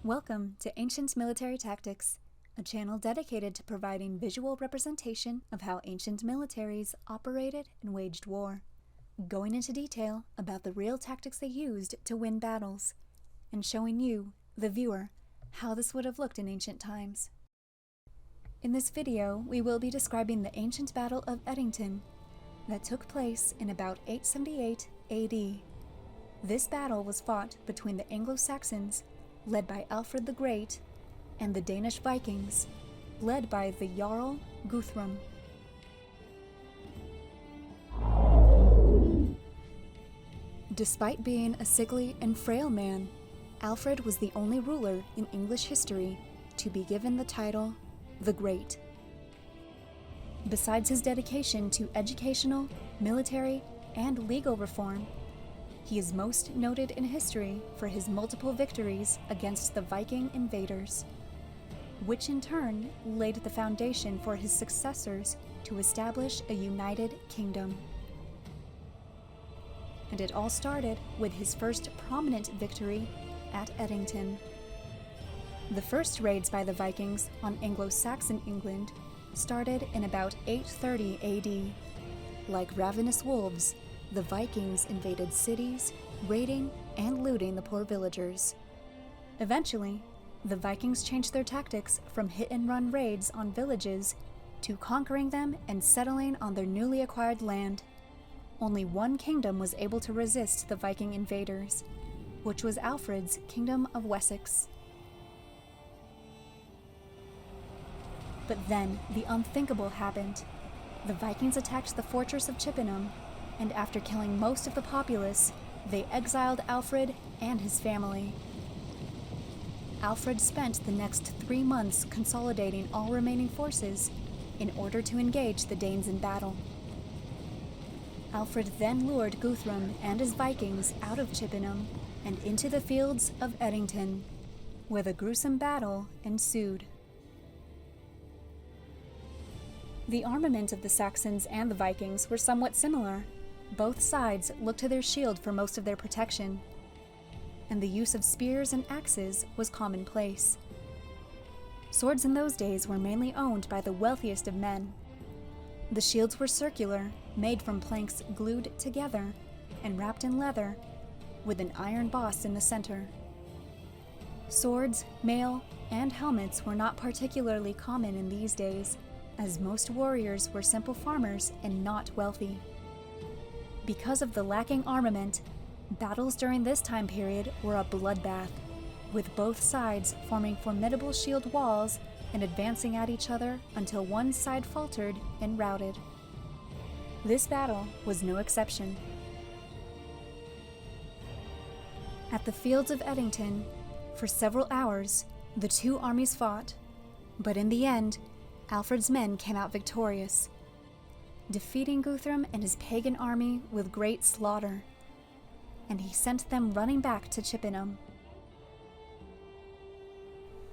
Welcome to Ancient Military Tactics, a channel dedicated to providing visual representation of how ancient militaries operated and waged war, going into detail about the real tactics they used to win battles, and showing you, the viewer, how this would have looked in ancient times. In this video, we will be describing the ancient Battle of Edington that took place in about 878 AD. This battle was fought between the Anglo-Saxons, led by Alfred the Great, and the Danish Vikings, led by the Jarl Guthrum. Despite being a sickly and frail man, Alfred was the only ruler in English history to be given the title the Great. Besides his dedication to educational, military, and legal reform, he is most noted in history for his multiple victories against the Viking invaders, which in turn laid the foundation for his successors to establish a united kingdom. And it all started with his first prominent victory at Edington. The first raids by the Vikings on Anglo-Saxon England started in about 830 AD. Like ravenous wolves, the Vikings invaded cities, raiding and looting the poor villagers. Eventually, the Vikings changed their tactics from hit-and-run raids on villages to conquering them and settling on their newly acquired land. Only one kingdom was able to resist the Viking invaders, which was Alfred's Kingdom of Wessex. But then, the unthinkable happened. The Vikings attacked the fortress of Chippenham, and after killing most of the populace, they exiled Alfred and his family. Alfred spent the next 3 months consolidating all remaining forces in order to engage the Danes in battle. Alfred then lured Guthrum and his Vikings out of Chippenham and into the fields of Edington, where the gruesome battle ensued. The armament of the Saxons and the Vikings were somewhat similar. Both sides looked to their shield for most of their protection, and the use of spears and axes was commonplace. Swords in those days were mainly owned by the wealthiest of men. The shields were circular, made from planks glued together and wrapped in leather, with an iron boss in the center. Swords, mail, and helmets were not particularly common in these days, as most warriors were simple farmers and not wealthy. Because of the lacking armament, battles during this time period were a bloodbath, with both sides forming formidable shield walls and advancing at each other until one side faltered and routed. This battle was no exception. At the fields of Edington, for several hours, the two armies fought, but in the end, Alfred's men came out victorious, defeating Guthrum and his pagan army with great slaughter, and he sent them running back to Chippenham.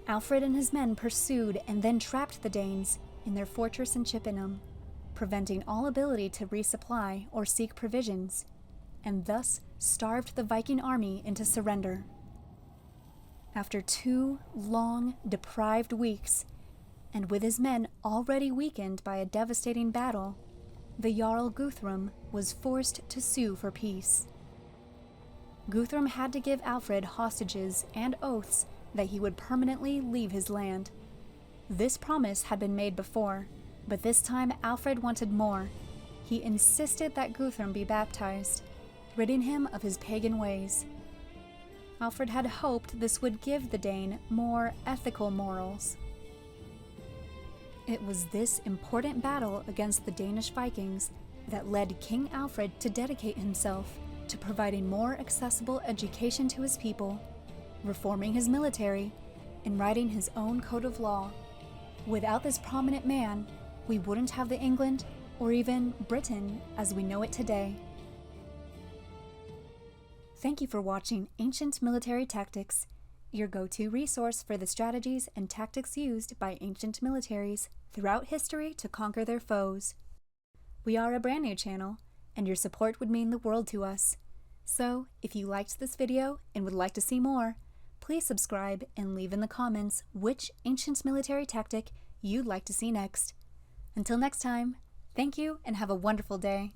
Alfred and his men pursued and then trapped the Danes in their fortress in Chippenham, preventing all ability to resupply or seek provisions, and thus starved the Viking army into surrender. After 2 long, deprived weeks, and with his men already weakened by a devastating battle, the Jarl Guthrum was forced to sue for peace. Guthrum had to give Alfred hostages and oaths that he would permanently leave his land. This promise had been made before, but this time Alfred wanted more. He insisted that Guthrum be baptized, ridding him of his pagan ways. Alfred had hoped this would give the Dane more ethical morals. It was this important battle against the Danish Vikings that led King Alfred to dedicate himself to providing more accessible education to his people, reforming his military, and writing his own code of law. Without this prominent man, we wouldn't have the England, or even Britain, as we know it today. Thank you for watching Ancient Military Tactics, your go-to resource for the strategies and tactics used by ancient militaries throughout history to conquer their foes. We are a brand new channel, and your support would mean the world to us. So, if you liked this video and would like to see more, please subscribe and leave in the comments which ancient military tactic you'd like to see next. Until next time, thank you and have a wonderful day.